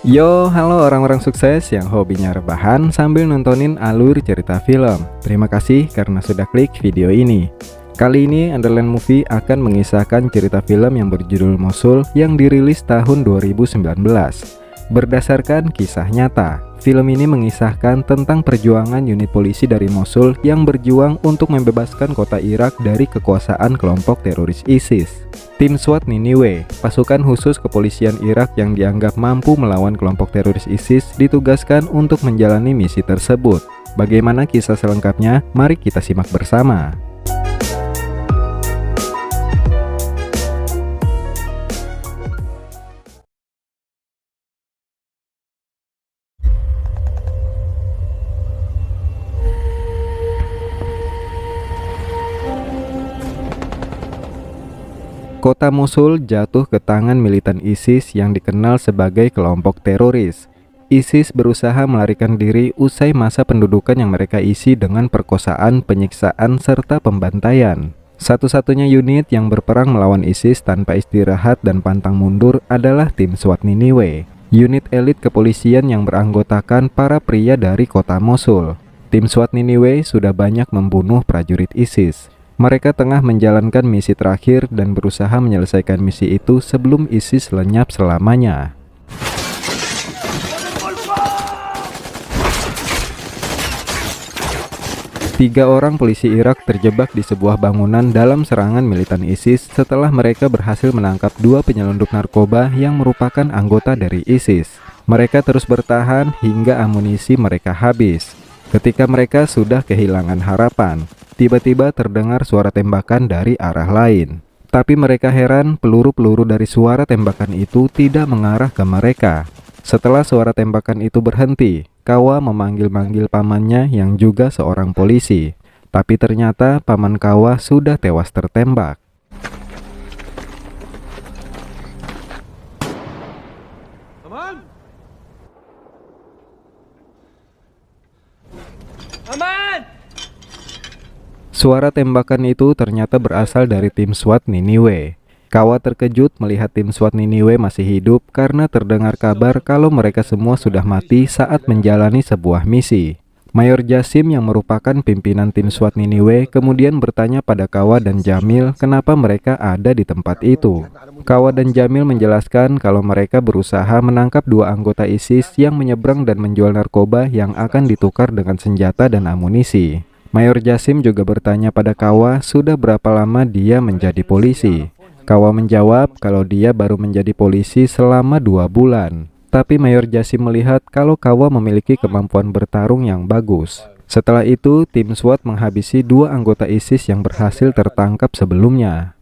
Yo, halo orang-orang sukses yang hobinya rebahan sambil nontonin alur cerita film. Terima kasih karena sudah klik video ini. Kali ini Underland Movie akan mengisahkan cerita film yang berjudul Mosul yang dirilis tahun 2019. Berdasarkan kisah nyata, film ini mengisahkan tentang perjuangan unit polisi dari Mosul yang berjuang untuk membebaskan kota Irak dari kekuasaan kelompok teroris ISIS. Tim SWAT Niniwe, pasukan khusus kepolisian Irak yang dianggap mampu melawan kelompok teroris ISIS, ditugaskan untuk menjalani misi tersebut. Bagaimana kisah selengkapnya? Mari kita simak bersama. Kota Mosul jatuh ke tangan militan ISIS yang dikenal sebagai kelompok teroris. ISIS berusaha melarikan diri usai masa pendudukan yang mereka isi dengan perkosaan, penyiksaan, serta pembantaian. Satu-satunya unit yang berperang melawan ISIS tanpa istirahat dan pantang mundur adalah tim SWAT Niniwe, unit elit kepolisian yang beranggotakan para pria dari kota Mosul. Tim SWAT Niniwe sudah banyak membunuh prajurit ISIS. Mereka tengah menjalankan misi terakhir dan berusaha menyelesaikan misi itu sebelum ISIS lenyap selamanya. Tiga orang polisi Irak terjebak di sebuah bangunan dalam serangan militan ISIS setelah mereka berhasil menangkap dua penyelundup narkoba yang merupakan anggota dari ISIS. Mereka terus bertahan hingga amunisi mereka habis. Ketika mereka sudah kehilangan harapan, tiba-tiba terdengar suara tembakan dari arah lain. Tapi mereka heran, peluru-peluru dari suara tembakan itu tidak mengarah ke mereka. Setelah suara tembakan itu berhenti, Kawa memanggil-manggil pamannya yang juga seorang polisi. Tapi ternyata paman Kawa sudah tewas tertembak. Aman! Suara tembakan itu ternyata berasal dari tim SWAT Niniwe. Kawa terkejut melihat tim SWAT Niniwe masih hidup karena terdengar kabar kalau mereka semua sudah mati saat menjalani sebuah misi. Mayor Jasim yang merupakan pimpinan tim SWAT Niniwe kemudian bertanya pada Kawa dan Jamil kenapa mereka ada di tempat itu. Kawa dan Jamil menjelaskan kalau mereka berusaha menangkap dua anggota ISIS yang menyeberang dan menjual narkoba yang akan ditukar dengan senjata dan amunisi. Mayor Jasim juga bertanya pada Kawa sudah berapa lama dia menjadi polisi. Kawa menjawab kalau dia baru menjadi polisi selama 2 bulan. Tapi Mayor Jasim melihat kalau Kawa memiliki kemampuan bertarung yang bagus. Setelah itu, tim SWAT menghabisi dua anggota ISIS yang berhasil tertangkap sebelumnya.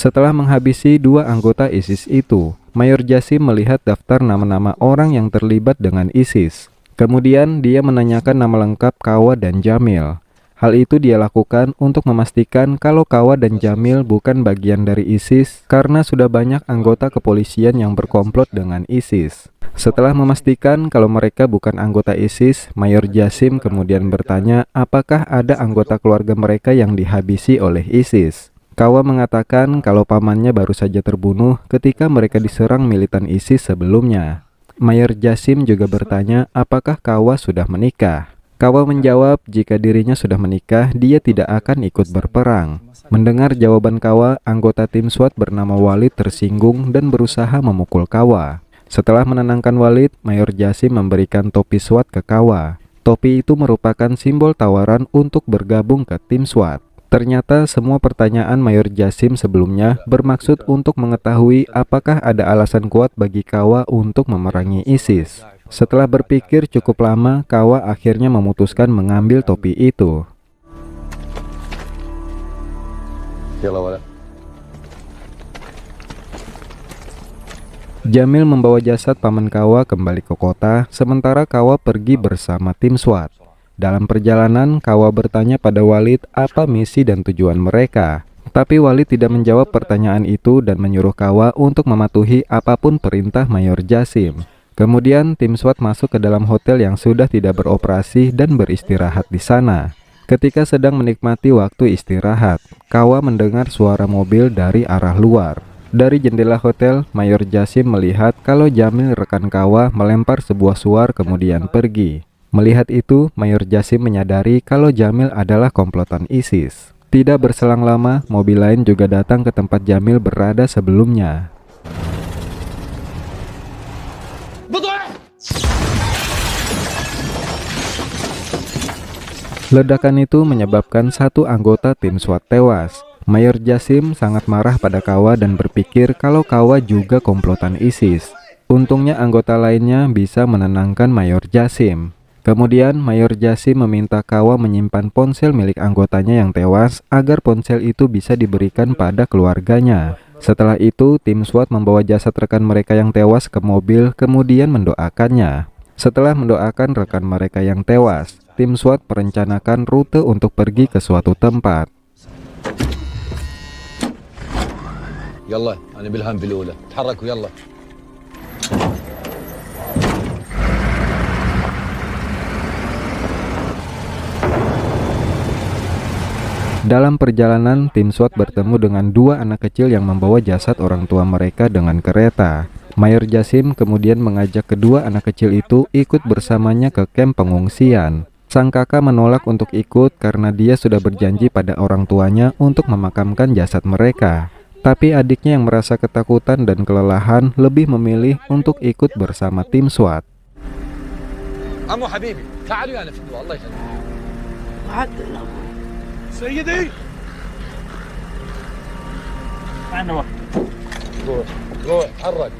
Setelah menghabisi dua anggota ISIS itu, Mayor Jasim melihat daftar nama-nama orang yang terlibat dengan ISIS. Kemudian dia menanyakan nama lengkap Kawa dan Jamil. Hal itu dia lakukan untuk memastikan kalau Kawa dan Jamil bukan bagian dari ISIS karena sudah banyak anggota kepolisian yang berkomplot dengan ISIS. Setelah memastikan kalau mereka bukan anggota ISIS, Mayor Jasim kemudian bertanya apakah ada anggota keluarga mereka yang dihabisi oleh ISIS. Kawa mengatakan kalau pamannya baru saja terbunuh ketika mereka diserang militan ISIS sebelumnya. Mayor Jasim juga bertanya apakah Kawa sudah menikah. Kawa menjawab jika dirinya sudah menikah, dia tidak akan ikut berperang. Mendengar jawaban Kawa, anggota tim SWAT bernama Walid tersinggung dan berusaha memukul Kawa. Setelah menenangkan Walid, Mayor Jasim memberikan topi SWAT ke Kawa. Topi itu merupakan simbol tawaran untuk bergabung ke tim SWAT. Ternyata semua pertanyaan Mayor Jasim sebelumnya bermaksud untuk mengetahui apakah ada alasan kuat bagi Kawa untuk memerangi ISIS. Setelah berpikir cukup lama, Kawa akhirnya memutuskan mengambil topi itu. Jamil membawa jasad paman Kawa kembali ke kota, sementara Kawa pergi bersama tim SWAT. Dalam perjalanan, Kawa bertanya pada Walid apa misi dan tujuan mereka. Tapi Walid tidak menjawab pertanyaan itu dan menyuruh Kawa untuk mematuhi apapun perintah Mayor Jasim. Kemudian tim SWAT masuk ke dalam hotel yang sudah tidak beroperasi dan beristirahat di sana. Ketika sedang menikmati waktu istirahat, Kawa mendengar suara mobil dari arah luar. Dari jendela hotel, Mayor Jasim melihat kalau Jamil rekan Kawa melempar sebuah suar kemudian pergi. Melihat itu, Mayor Jasim menyadari kalau Jamil adalah komplotan ISIS. Tidak berselang lama, mobil lain juga datang ke tempat Jamil berada sebelumnya. Ledakan itu menyebabkan satu anggota tim SWAT tewas. Mayor Jasim sangat marah pada Kawa dan berpikir kalau Kawa juga komplotan ISIS. Untungnya anggota lainnya bisa menenangkan Mayor Jasim. Kemudian Mayor Jasim meminta Kawa menyimpan ponsel milik anggotanya yang tewas agar ponsel itu bisa diberikan pada keluarganya. Setelah itu, tim SWAT membawa jasad rekan mereka yang tewas ke mobil kemudian mendoakannya. Setelah mendoakan rekan mereka yang tewas, tim SWAT merencanakan rute untuk pergi ke suatu tempat. يلا أنا بالهم بالأولى تحركوا يلا. Dalam perjalanan, tim SWAT bertemu dengan dua anak kecil yang membawa jasad orang tua mereka dengan kereta. Mayor Jasim kemudian mengajak kedua anak kecil itu ikut bersamanya ke kamp pengungsian. Sang kakak menolak untuk ikut karena dia sudah berjanji pada orang tuanya untuk memakamkan jasad mereka. Tapi adiknya yang merasa ketakutan dan kelelahan lebih memilih untuk ikut bersama tim SWAT. عمو حبيبي تعالوا يا نفندو الله يخليك. سيدي أنا وقت روح تحرك.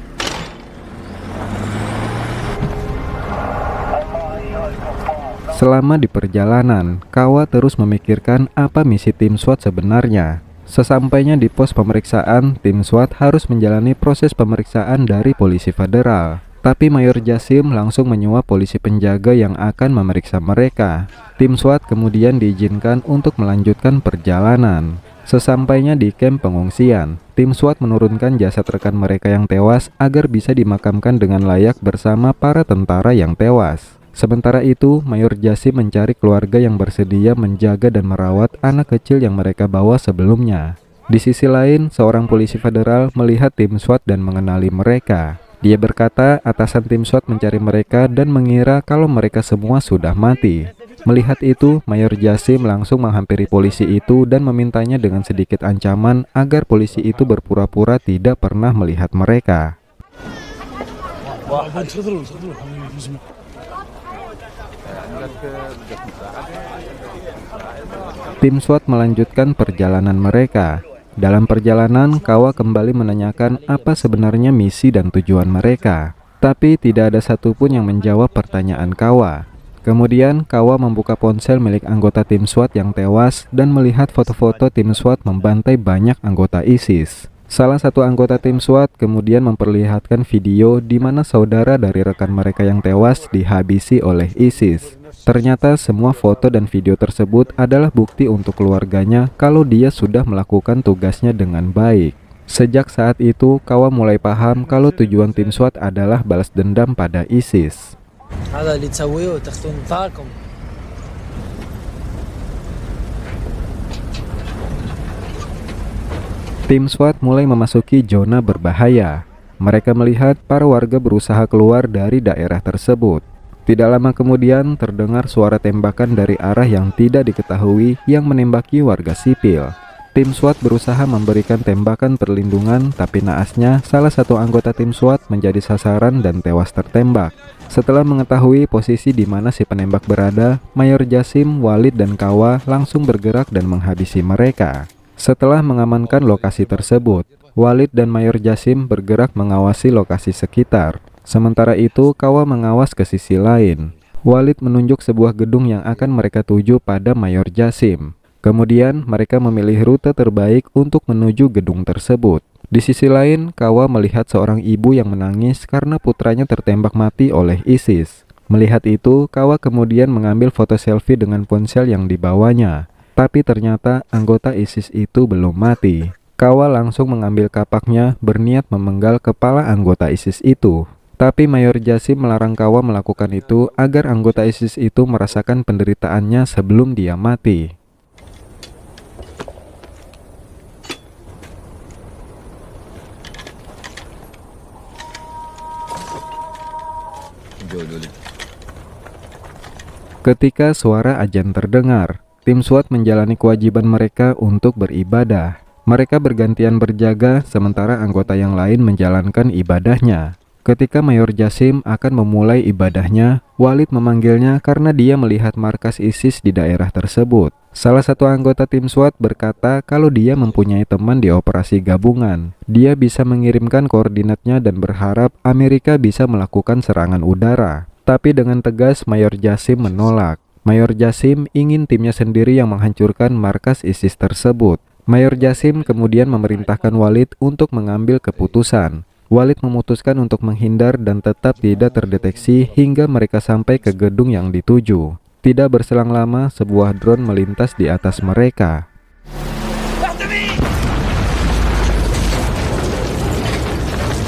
Selama di perjalanan, Kawa terus memikirkan apa misi tim SWAT sebenarnya. Sesampainya di pos pemeriksaan, tim SWAT harus menjalani proses pemeriksaan dari polisi federal. Tapi Mayor Jasim langsung menyuap polisi penjaga yang akan memeriksa mereka. Tim SWAT kemudian diizinkan untuk melanjutkan perjalanan. Sesampainya di kamp pengungsian, tim SWAT menurunkan jasad rekan mereka yang tewas agar bisa dimakamkan dengan layak bersama para tentara yang tewas. Sementara itu, Mayor Jasim mencari keluarga yang bersedia menjaga dan merawat anak kecil yang mereka bawa sebelumnya. Di sisi lain, seorang polisi federal melihat tim SWAT dan mengenali mereka. Dia berkata atasan tim SWAT mencari mereka dan mengira kalau mereka semua sudah mati. Melihat itu, Mayor Jasim langsung menghampiri polisi itu dan memintanya dengan sedikit ancaman agar polisi itu berpura-pura tidak pernah melihat mereka. Tim SWAT melanjutkan perjalanan mereka. Dalam perjalanan, Kawa kembali menanyakan apa sebenarnya misi dan tujuan mereka. Tapi tidak ada satupun yang menjawab pertanyaan Kawa. Kemudian, Kawa membuka ponsel milik anggota tim SWAT yang tewas dan melihat foto-foto tim SWAT membantai banyak anggota ISIS. Salah satu anggota tim SWAT kemudian memperlihatkan video di mana saudara dari rekan mereka yang tewas dihabisi oleh ISIS. Ternyata semua foto dan video tersebut adalah bukti untuk keluarganya kalau dia sudah melakukan tugasnya dengan baik. Sejak saat itu, Kawa mulai paham kalau tujuan tim SWAT adalah balas dendam pada ISIS. Tim SWAT mulai memasuki zona berbahaya. Mereka melihat para warga berusaha keluar dari daerah tersebut. Tidak lama kemudian terdengar suara tembakan dari arah yang tidak diketahui yang menembaki warga sipil. Tim SWAT berusaha memberikan tembakan perlindungan, tapi naasnya salah satu anggota tim SWAT menjadi sasaran dan tewas tertembak. Setelah mengetahui posisi di mana si penembak berada, Mayor Jasim, Walid, dan Kawa langsung bergerak dan menghabisi mereka. Setelah mengamankan lokasi tersebut, Walid dan Mayor Jasim bergerak mengawasi lokasi sekitar. Sementara itu, Kawa mengawas ke sisi lain. Walid menunjuk sebuah gedung yang akan mereka tuju pada Mayor Jasim. Kemudian, mereka memilih rute terbaik untuk menuju gedung tersebut. Di sisi lain, Kawa melihat seorang ibu yang menangis karena putranya tertembak mati oleh ISIS. Melihat itu, Kawa kemudian mengambil foto selfie dengan ponsel yang dibawanya. Tapi ternyata anggota ISIS itu belum mati. Kawa langsung mengambil kapaknya berniat memenggal kepala anggota ISIS itu. Tapi Mayor Jasim melarang Kawa melakukan itu agar anggota ISIS itu merasakan penderitaannya sebelum dia mati. Ketika suara azan terdengar, tim SWAT menjalani kewajiban mereka untuk beribadah. Mereka bergantian berjaga sementara anggota yang lain menjalankan ibadahnya. Ketika Mayor Jasim akan memulai ibadahnya, Walid memanggilnya karena dia melihat markas ISIS di daerah tersebut. Salah satu anggota tim SWAT berkata kalau dia mempunyai teman di operasi gabungan. Dia bisa mengirimkan koordinatnya dan berharap Amerika bisa melakukan serangan udara. Tapi dengan tegas Mayor Jasim menolak. Mayor Jasim ingin timnya sendiri yang menghancurkan markas ISIS tersebut. Mayor Jasim kemudian memerintahkan Walid untuk mengambil keputusan. Walid memutuskan untuk menghindar dan tetap tidak terdeteksi hingga mereka sampai ke gedung yang dituju. Tidak berselang lama, sebuah drone melintas di atas mereka.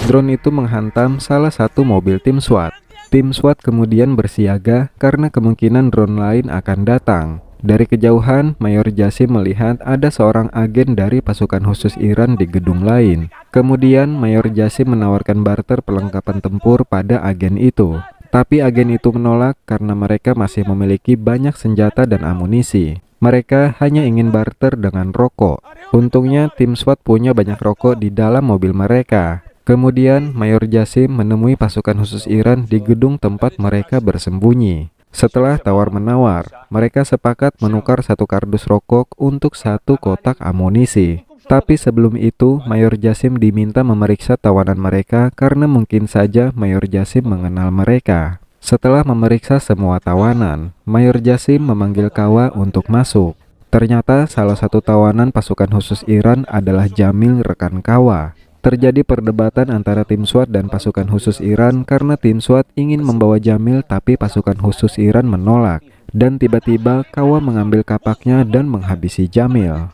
Drone itu menghantam salah satu mobil tim SWAT. Tim SWAT kemudian bersiaga karena kemungkinan drone lain akan datang. Dari kejauhan, Mayor Jasim melihat ada seorang agen dari pasukan khusus Iran di gedung lain. Kemudian, Mayor Jasim menawarkan barter perlengkapan tempur pada agen itu. Tapi agen itu menolak karena mereka masih memiliki banyak senjata dan amunisi. Mereka hanya ingin barter dengan rokok. Untungnya, tim SWAT punya banyak rokok di dalam mobil mereka. Kemudian, Mayor Jasim menemui pasukan khusus Iran di gedung tempat mereka bersembunyi. Setelah tawar-menawar, mereka sepakat menukar satu kardus rokok untuk satu kotak amunisi. Tapi sebelum itu, Mayor Jasim diminta memeriksa tawanan mereka karena mungkin saja Mayor Jasim mengenal mereka. Setelah memeriksa semua tawanan, Mayor Jasim memanggil Kawa untuk masuk. Ternyata salah satu tawanan pasukan khusus Iran adalah Jamil, rekan Kawa. Terjadi perdebatan antara tim SWAT dan pasukan khusus Iran karena tim SWAT ingin membawa Jamil tapi pasukan khusus Iran menolak. Dan tiba-tiba Kawa mengambil kapaknya dan menghabisi Jamil.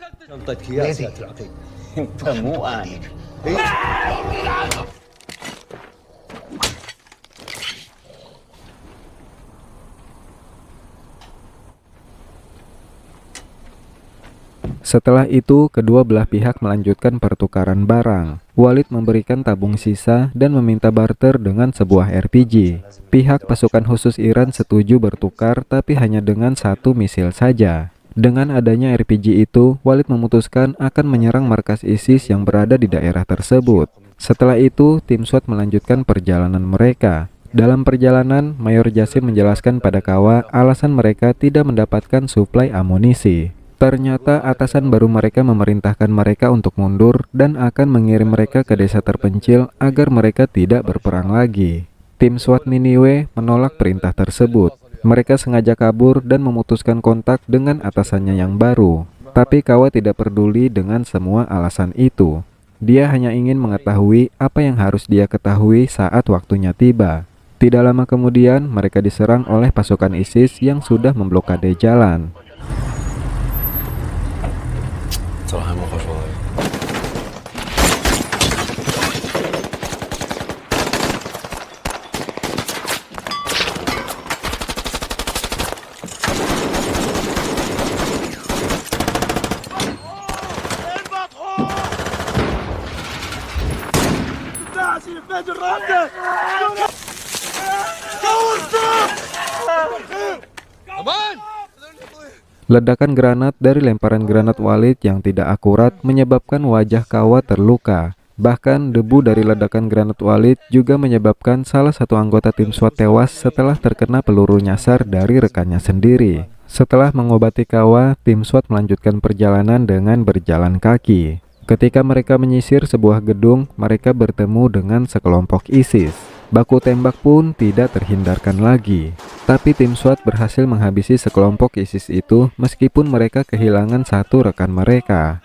Setelah itu, kedua belah pihak melanjutkan pertukaran barang. Walid memberikan tabung sisa dan meminta barter dengan sebuah RPG. Pihak pasukan khusus Iran setuju bertukar tapi hanya dengan satu misil saja. Dengan adanya RPG itu, Walid memutuskan akan menyerang markas ISIS yang berada di daerah tersebut. Setelah itu, tim SWAT melanjutkan perjalanan mereka. Dalam perjalanan, Mayor Jasim menjelaskan pada Kawa alasan mereka tidak mendapatkan suplai amunisi. Ternyata atasan baru mereka memerintahkan mereka untuk mundur dan akan mengirim mereka ke desa terpencil agar mereka tidak berperang lagi. Tim SWAT Niniwe menolak perintah tersebut. Mereka sengaja kabur dan memutuskan kontak dengan atasannya yang baru. Tapi Kawa tidak peduli dengan semua alasan itu. Dia hanya ingin mengetahui apa yang harus dia ketahui saat waktunya tiba. Tidak lama kemudian, mereka diserang oleh pasukan ISIS yang sudah memblokade jalan. صراحة ما خوش والله. Ledakan granat dari lemparan granat Walid yang tidak akurat menyebabkan wajah Kawa terluka. Bahkan debu dari ledakan granat Walid juga menyebabkan salah satu anggota tim SWAT tewas setelah terkena peluru nyasar dari rekannya sendiri. Setelah mengobati Kawa, tim SWAT melanjutkan perjalanan dengan berjalan kaki. Ketika mereka menyisir sebuah gedung, mereka bertemu dengan sekelompok ISIS. Baku tembak pun tidak terhindarkan lagi. Tapi tim SWAT berhasil menghabisi sekelompok ISIS itu meskipun mereka kehilangan satu rekan mereka.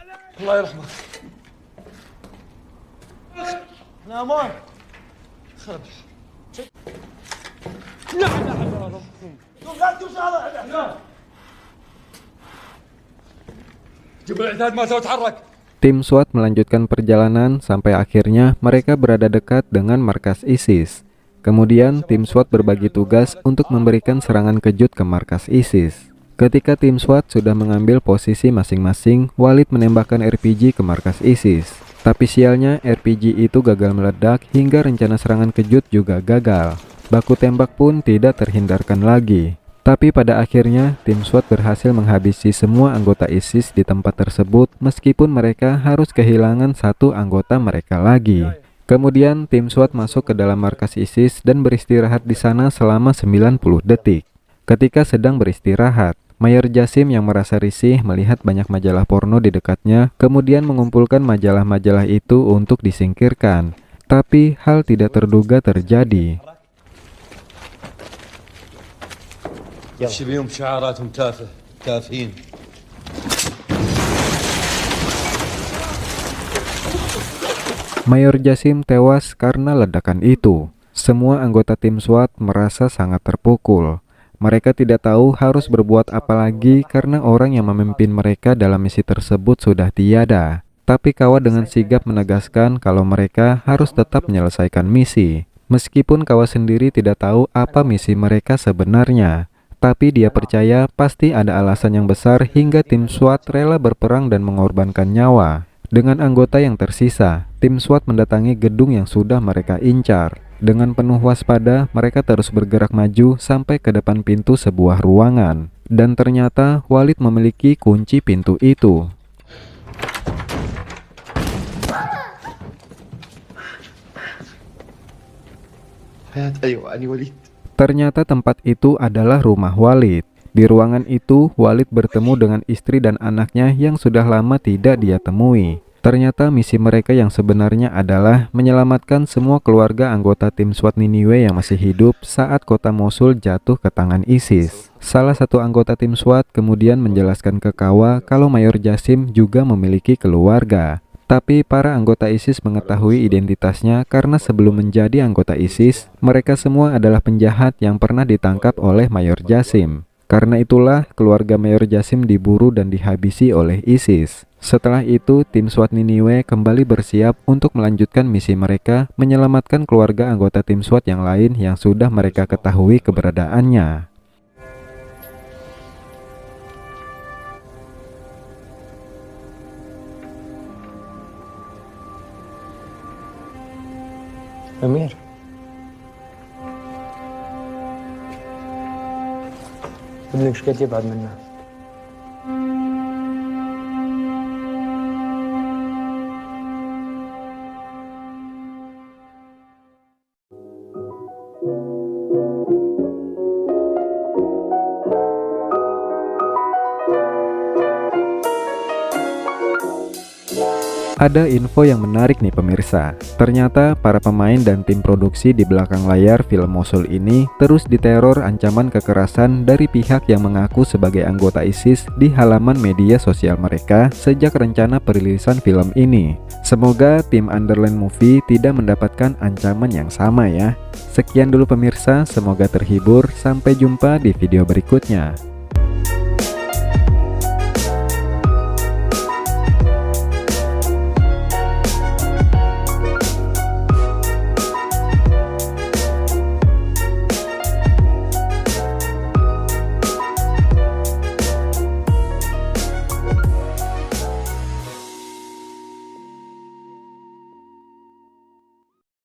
Tim SWAT melanjutkan perjalanan sampai akhirnya mereka berada dekat dengan markas ISIS. Kemudian tim SWAT berbagi tugas untuk memberikan serangan kejut ke markas ISIS. Ketika tim SWAT sudah mengambil posisi masing-masing, Walid menembakkan RPG ke markas ISIS. Tapi sialnya RPG itu gagal meledak hingga rencana serangan kejut juga gagal. Baku tembak pun tidak terhindarkan lagi. Tapi pada akhirnya tim SWAT berhasil menghabisi semua anggota ISIS di tempat tersebut meskipun mereka harus kehilangan satu anggota mereka lagi. Kemudian tim SWAT masuk ke dalam markas ISIS dan beristirahat di sana selama 90 detik. Ketika sedang beristirahat, Mayor Jasim yang merasa risih melihat banyak majalah porno di dekatnya, kemudian mengumpulkan majalah-majalah itu untuk disingkirkan. Tapi hal tidak terduga terjadi. شبيهم شعاراتهم تافهين. Mayor Jasim tewas karena ledakan itu. Semua anggota tim SWAT merasa sangat terpukul. Mereka tidak tahu harus berbuat apa lagi karena orang yang memimpin mereka dalam misi tersebut sudah tiada. Tapi Kawa dengan sigap menegaskan kalau mereka harus tetap menyelesaikan misi. Meskipun Kawa sendiri tidak tahu apa misi mereka sebenarnya. Tapi dia percaya pasti ada alasan yang besar hingga tim SWAT rela berperang dan mengorbankan nyawa. Dengan anggota yang tersisa, tim SWAT mendatangi gedung yang sudah mereka incar. Dengan penuh waspada, mereka terus bergerak maju sampai ke depan pintu sebuah ruangan. Dan ternyata Walid memiliki kunci pintu itu. Ternyata tempat itu adalah rumah Walid. Di ruangan itu, Walid bertemu dengan istri dan anaknya yang sudah lama tidak dia temui. Ternyata misi mereka yang sebenarnya adalah menyelamatkan semua keluarga anggota tim SWAT Niniwe yang masih hidup saat kota Mosul jatuh ke tangan ISIS. Salah satu anggota tim SWAT kemudian menjelaskan ke Kawa kalau Mayor Jasim juga memiliki keluarga. Tapi para anggota ISIS mengetahui identitasnya karena sebelum menjadi anggota ISIS, mereka semua adalah penjahat yang pernah ditangkap oleh Mayor Jasim. Karena itulah keluarga Mayor Jasim diburu dan dihabisi oleh ISIS. Setelah itu, tim SWAT Niniwe kembali bersiap untuk melanjutkan misi mereka menyelamatkan keluarga anggota tim SWAT yang lain yang sudah mereka ketahui keberadaannya. أمير ابني مش قادر يبعد منها. Ada info yang menarik nih pemirsa. Ternyata para pemain dan tim produksi di belakang layar film Mosul ini terus diteror ancaman kekerasan dari pihak yang mengaku sebagai anggota ISIS di halaman media sosial mereka sejak rencana perilisan film ini. Semoga tim Underland Movie tidak mendapatkan ancaman yang sama ya. Sekian dulu pemirsa, semoga terhibur. Sampai jumpa di video berikutnya.